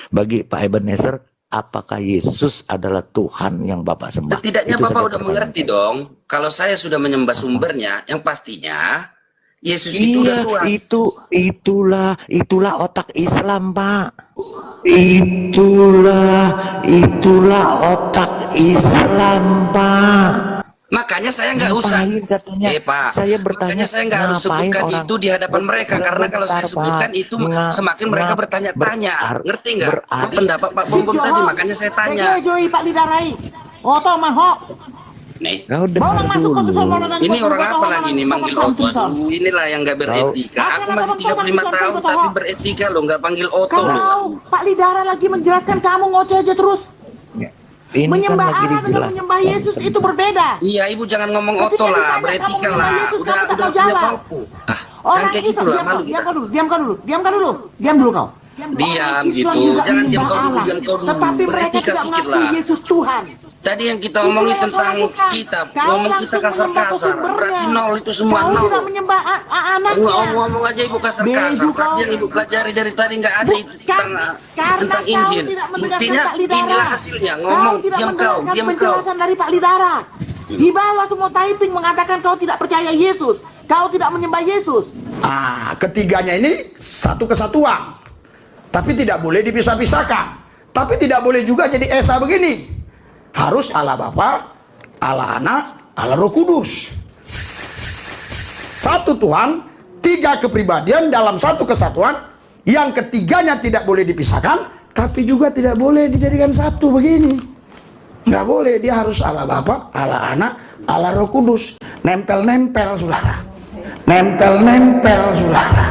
Bagi Pak Ebenezer, apakah Yesus adalah Tuhan yang Bapak sembah? Setidaknya Itu Bapak saja udah pertanyaan mengerti saya. dong. Kalau saya sudah menyembah Apa? sumbernya, yang pastinya Yesus itu udah Iya, Tuhan. itulah otak Islam, Pak. Itulah otak Islam, Pak. Makanya saya nggak usah, Ngapain katanya? Pak. Saya Makanya bertanya, saya nggak harus ngapain sebutkan orang? itu di hadapan mereka, karena kalau Sebentar, saya Pak. sebutkan itu Nga, semakin mereka ngap, bertanya-tanya. Ngerti nggak? berarti Pendapat Pak Pompom tadi, makanya saya tanya. Pak Lidarai. Oto mahok. Nih, kau dengar dulu. ini orang apa lagi nih manggil Oto? Aduh, inilah yang nggak beretika. Aku masih 35 tahun tapi beretika loh, nggak panggil Oto loh. Kalau Pak Lidara lagi menjelaskan, kamu ngoceh aja terus. Ini Menyembah kan lagi Allah dengan dijelaskan. menyembah Yesus itu berbeda. Iya, Ibu jangan ngomong Oto Ketika lah, ditanya, beretika kamu lah. menyembah Yesus, Udah kamu tak mau punya jawab. bauku. Jangan Orang kayak gitu Islam, lah, malu kita. diamkan dulu. Diam dulu kau. Diam Orang Islam gitu. juga Jangan diam menyembah kau dulu, Allah. diam kau dulu. Tetapi mereka Beretika tidak sedikit mengakui lah. Yesus Tuhan. Tadi yang kita Itulah omongin yang kau tentang lakukan. kita, Kau ngomong kita langsung menyembah kasar-kasar, sumbernya. berarti nol itu semua Kau nol. tidak menyembah anaknya. Ngomong aja Ibu kasar-kasar, Bego berarti kau. yang Ibu pelajari dari tadi nggak ada itu Karena tentang kau Injil. tidak mendengarkan Buktinya Pak Lidara. inilah hasilnya, ngomong, Kau tidak diam kau, mendengarkan diam kau. penjelasan dari Pak Lidara. Di bawah semua typing mengatakan kau tidak percaya Yesus. Kau tidak menyembah Yesus. Ketiganya ini satu kesatuan, tapi tidak boleh dipisah-pisahkan. Tapi tidak boleh juga jadi esa begini. Harus Allah Bapa, Allah Anak, Allah Roh Kudus. Satu Tuhan, tiga kepribadian dalam satu kesatuan. Yang ketiganya tidak boleh dipisahkan, tapi juga tidak boleh dijadikan satu begini. Nggak boleh, dia harus Allah Bapa, Allah Anak, Allah Roh Kudus. Nempel-nempel, saudara. Nempel-nempel, saudara.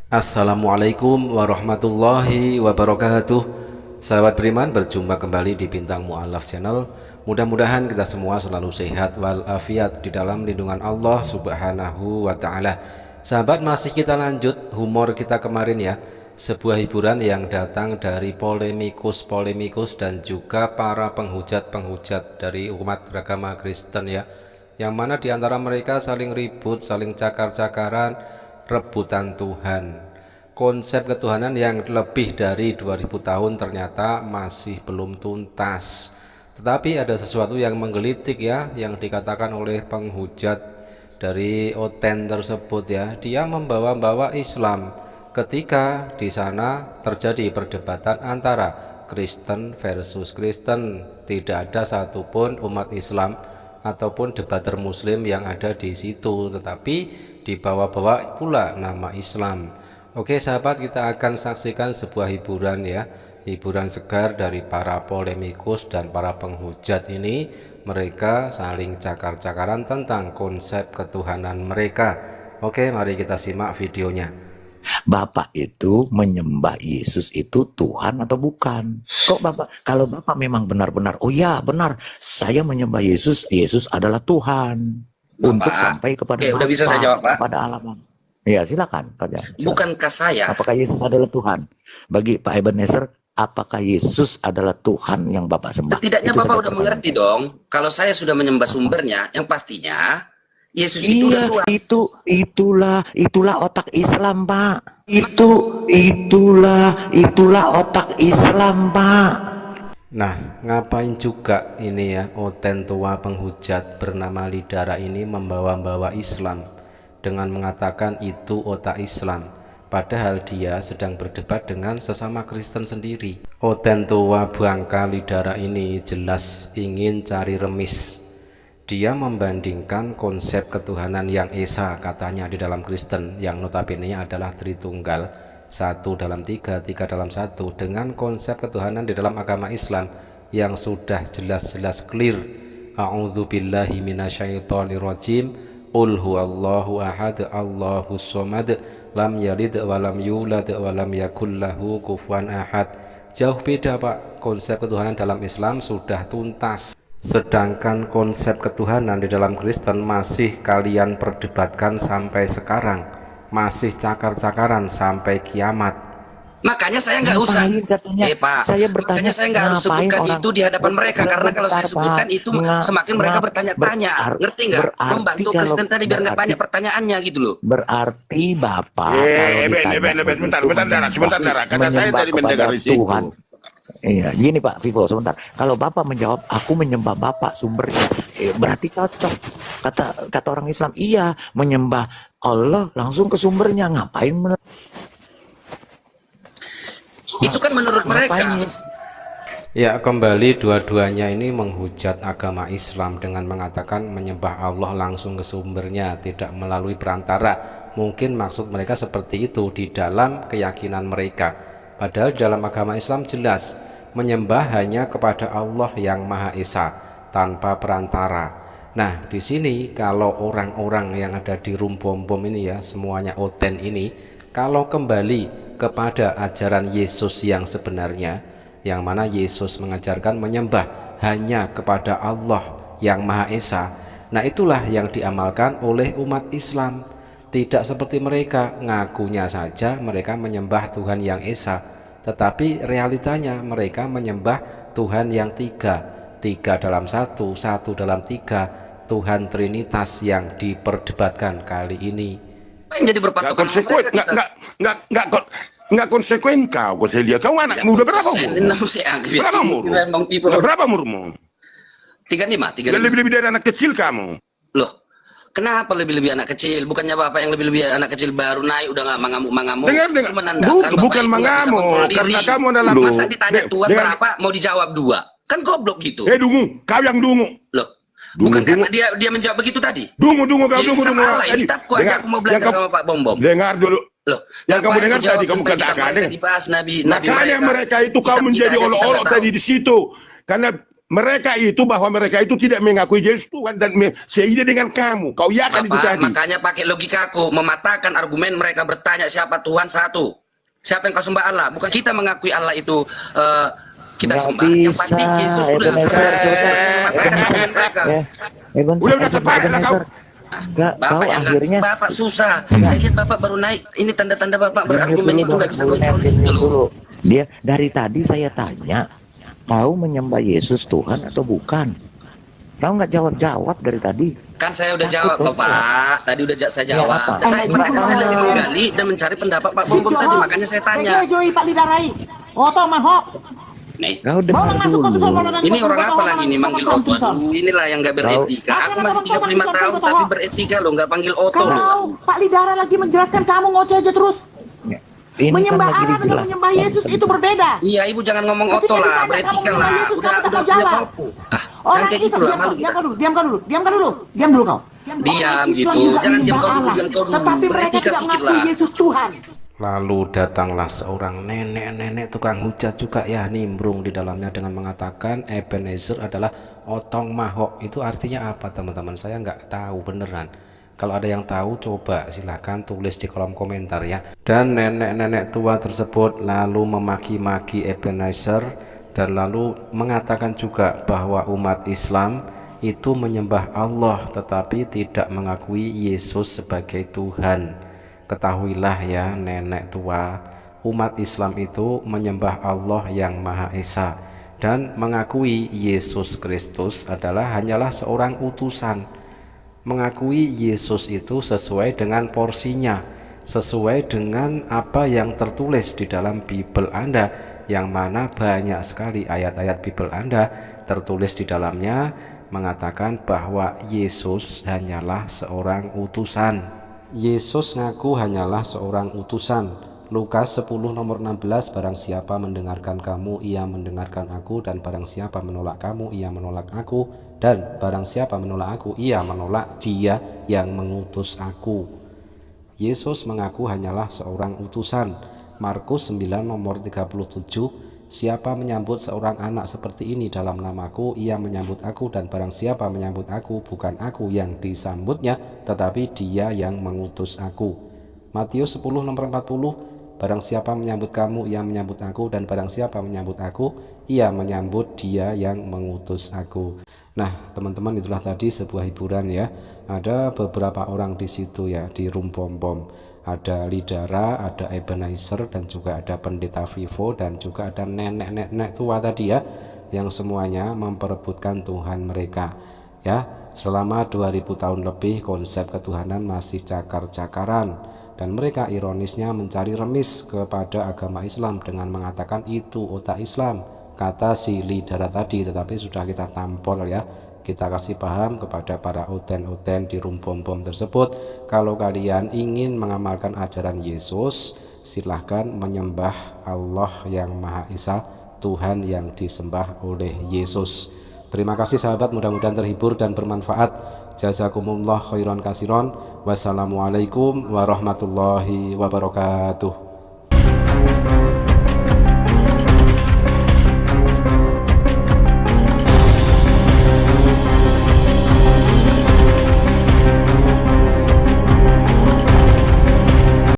Assalamualaikum warahmatullahi wabarakatuh. Sahabat beriman, berjumpa kembali di Bintang Mu'alaf Channel. Mudah-mudahan kita semua selalu sehat walafiat di dalam lindungan Allah Subhanahu wa ta'ala. Sahabat, masih kita lanjut humor kita kemarin ya. Sebuah hiburan yang datang dari polemikus dan juga para penghujat dari umat beragama Kristen ya. Yang mana diantara mereka saling ribut, saling cakar-cakaran, rebutan Tuhan. Konsep ketuhanan yang lebih dari 2000 tahun ternyata masih belum tuntas. Tetapi ada sesuatu yang menggelitik ya, yang dikatakan oleh penghujat dari Oten tersebut ya. Dia membawa-bawa Islam ketika di sana terjadi perdebatan antara Kristen versus Kristen. Tidak ada satupun umat Islam ataupun debater Muslim yang ada di situ, tetapi dibawa-bawa pula nama Islam. Oke sahabat, kita akan saksikan sebuah hiburan ya, hiburan segar dari para polemikus dan para penghujat ini. Mereka saling cakar-cakaran tentang konsep ketuhanan mereka. Oke, mari kita simak videonya. Bapak itu menyembah Yesus itu Tuhan atau bukan? Kok Bapak, kalau Bapak memang benar-benar, oh ya benar, saya menyembah Yesus, Yesus adalah Tuhan. Untuk sampai kepada udah bisa saya jawab, Pak? kepada alam. Ya silakan. Bukankah saya? Apakah Yesus adalah Tuhan? Bagi Pak Ebenezer, apakah Yesus adalah Tuhan yang Bapak sembah? Setidaknya Itu Bapak saja udah pertanyaan mengerti saya. dong. Kalau saya sudah menyembah sumbernya, yang pastinya Yesus itu udah Tuhan. Itulah otak Islam, Pak. Itulah otak Islam, Pak. Nah, ngapain juga ini ya Oten tua penghujat bernama Lidara ini membawa-bawa Islam dengan mengatakan itu otak Islam, padahal dia sedang berdebat dengan sesama Kristen sendiri. Oten tua bangka Lidara ini jelas ingin cari remis. Dia membandingkan konsep ketuhanan yang esa katanya di dalam Kristen, yang notabene adalah Tritunggal, satu dalam tiga, tiga dalam satu, dengan konsep ketuhanan di dalam agama Islam yang sudah jelas-jelas clear. A'udzubillahi minasyaitonirrajim. Qul huwallahu ahad, Allahus somad, lam yalid walam yulad walam yakul lahu kufuwan ahad. Jauh beda Pak, konsep ketuhanan dalam Islam sudah tuntas. Sedangkan konsep ketuhanan di dalam Kristen masih kalian perdebatkan sampai sekarang, masih cakar-cakaran sampai kiamat. Makanya saya nggak usah, Ngapain katanya? Pak. Saya bertanya, Makanya saya nggak harus ngapain sebutkan orang- itu di hadapan mereka, karena kalau saya Sebentar, sebutkan Pak. itu semakin mereka bertanya-tanya, ngerti nggak? berarti Membantu kalau- Kristen tadi biar nggak berarti- banyak pertanyaannya gitu loh. Berarti Bapak kalau ditanya sebentar, begitu sebentar, Dara. Kata saya menyembah tadi kepada mendengar di situ. Tuhan. Iya, gini Pak Vivo, sebentar. Kalau Bapak menjawab, aku menyembah Bapak sumbernya, berarti cocok. Kata orang Islam, iya, menyembah Allah langsung ke sumbernya. Ngapain? Itu kan menurut mereka. Ngapain? Ya, kembali dua-duanya ini menghujat agama Islam dengan mengatakan menyembah Allah langsung ke sumbernya, tidak melalui perantara. Mungkin maksud mereka seperti itu di dalam keyakinan mereka. Padahal dalam agama Islam jelas menyembah hanya kepada Allah yang Maha Esa tanpa perantara. Nah, di sini kalau orang-orang yang ada di room bom-bom ini ya, semuanya oten ini, kalau kembali kepada ajaran Yesus yang sebenarnya, yang mana Yesus mengajarkan menyembah hanya kepada Allah yang Maha Esa. Nah, itulah yang diamalkan oleh umat Islam. Tidak seperti mereka, ngakunya saja mereka menyembah Tuhan yang Esa, tetapi realitanya mereka menyembah Tuhan yang tiga dalam satu, satu dalam tiga, Tuhan Trinitas yang diperdebatkan kali ini. Apa yang jadi Nggak berpatokan sama konsekuen, mereka kita? nggak konsekuen kau saya lihat. Kau anak muda berapa umur? Berapa umur? Berapa umurmu? 35. Lebih-lebih dari anak kecil kamu. Loh, kenapa lebih-lebih anak kecil? Bukannya Bapak yang lebih-lebih anak kecil baru naik udah nggak mengamuk-mengamuk? Dengar. Itu menandakan Bapak Bukan itu nggak bisa mengamuk, kontrol diri. karena kamu adalah Masa ditanya Tuhan dengan- berapa mau dijawab 2? Kan goblok gitu. Dungu, kau yang dungu. Loh, Dungu, bukan dungu. karena dia menjawab begitu tadi. Dungu kau Ya, dungu. sama Allah, ini kitabku aja aku mau belajar sama Pak Bom-Bom. Dengar dulu. Loh, Yang kamu ngapain dengar jawab tadi kamu tentang kitab katakan. mereka dibahas nabi Makanya mereka itu kau Kitab menjadi kita aja kita olok-olok nggak tadi tahu. di situ. Karena mereka itu bahwa mereka itu tidak mengakui Yesus Tuhan dan seide dengan kamu. Kau yakin itu Bapak, tadi. makanya pakai logikaku, mematahkan argumen mereka bertanya siapa Tuhan satu. Siapa yang kau sembah Allah? Bukan kita mengakui Allah itu kita Nggak sembah. Yang bisa, pasti Yesus sudah Ebenezer. mematahkan argumen mereka. Udah tepat lah kau. Enggak, kau Bapak yang akhirnya Bapak susah. Saya lihat Bapak baru naik. Ini tanda-tanda Bapak berargumen itu nggak bisa kontrol dulu. Dia dari tadi saya tanya, kau menyembah Yesus Tuhan atau bukan? Kau nggak jawab dari tadi. Kan saya udah jawab Bapak. Tadi udah saya Ya, jawab. apa? Saya Enggak, lagi enggak. menggali dan mencari pendapat Pak Bom-Bom tadi. Makanya saya tanya. Joy Pak Lidarai. Oto mahok. Nih, Kau dengar dulu. ini orang apa lagi nih manggil Oto? Aduh, inilah yang nggak beretika. Aku masih 35 tahun tapi beretika loh, nggak panggil Oto loh. Kalau Pak Lidara lagi menjelaskan kamu ngoceh aja terus. Ini Menyembah kan lagi Allah dengan dijelaskan. menyembah Yesus itu berbeda. Iya, Ibu jangan ngomong Oto Ketika lah, ditanya kamu beretika menyembah lah. Yesus, Udah kamu tak punya jawab. bauku. Jangan Orang kayak Islam, gitu lah, malu diam kita. dulu, diam dulu kau. Diam Orang Islam gitu. juga Jangan diam menyembah kau dulu, Allah. diam kau dulu. Tetapi mereka Beretika tidak sedikit mengakui lah. Yesus Tuhan. Lalu datanglah seorang nenek-nenek tukang hujat juga ya, nimbrung di dalamnya dengan mengatakan Ebenezer adalah otong mahok. Itu artinya apa teman-teman? Saya nggak tahu beneran. Kalau ada yang tahu coba silahkan tulis di kolom komentar ya. Dan nenek-nenek tua tersebut lalu memaki-maki Ebenezer dan lalu mengatakan juga bahwa umat Islam itu menyembah Allah tetapi tidak mengakui Yesus sebagai Tuhan. Ketahuilah ya nenek tua, umat Islam itu menyembah Allah yang Maha Esa dan mengakui Yesus Kristus adalah hanyalah seorang utusan. Mengakui Yesus itu sesuai dengan porsinya, sesuai dengan apa yang tertulis di dalam Bible Anda, yang mana banyak sekali ayat-ayat Bible Anda tertulis di dalamnya mengatakan bahwa Yesus hanyalah seorang utusan. Yesus ngaku hanyalah seorang utusan. Lukas 10 nomor 16, barang siapa mendengarkan kamu, ia mendengarkan aku, dan barang siapa menolak kamu, ia menolak aku, dan barang siapa menolak aku, ia menolak Dia yang mengutus aku. Yesus mengaku hanyalah seorang utusan. Markus 9 nomor 37, siapa menyambut seorang anak seperti ini dalam namaku, ia menyambut aku, dan barang siapa menyambut aku, bukan aku yang disambutnya, tetapi Dia yang mengutus aku. Matius 10 nomor 40, barang siapa menyambut kamu, ia menyambut aku, dan barang siapa menyambut aku, ia menyambut Dia yang mengutus aku. Nah, teman-teman, itulah tadi sebuah hiburan ya. Ada beberapa orang di situ ya, di room bom-bom. Ada Lidara, ada Ebenezer, dan juga ada Pendeta Vivo, dan juga ada nenek-nenek tua tadi ya, yang semuanya memperebutkan Tuhan mereka ya. Selama 2000 tahun lebih konsep ketuhanan masih cakar-cakaran, dan mereka ironisnya mencari remis kepada agama Islam dengan mengatakan itu otak Islam, kata si Lidara tadi. Tetapi sudah kita tampol ya, kita kasih paham kepada para oten-oten di room bom-bom tersebut, kalau kalian ingin mengamalkan ajaran Yesus, silahkan menyembah Allah yang Maha Esa, Tuhan yang disembah oleh Yesus. Terima kasih sahabat, mudah-mudahan terhibur dan bermanfaat. Jazakumullah khairan kasiron. Wassalamualaikum warahmatullahi wabarakatuh.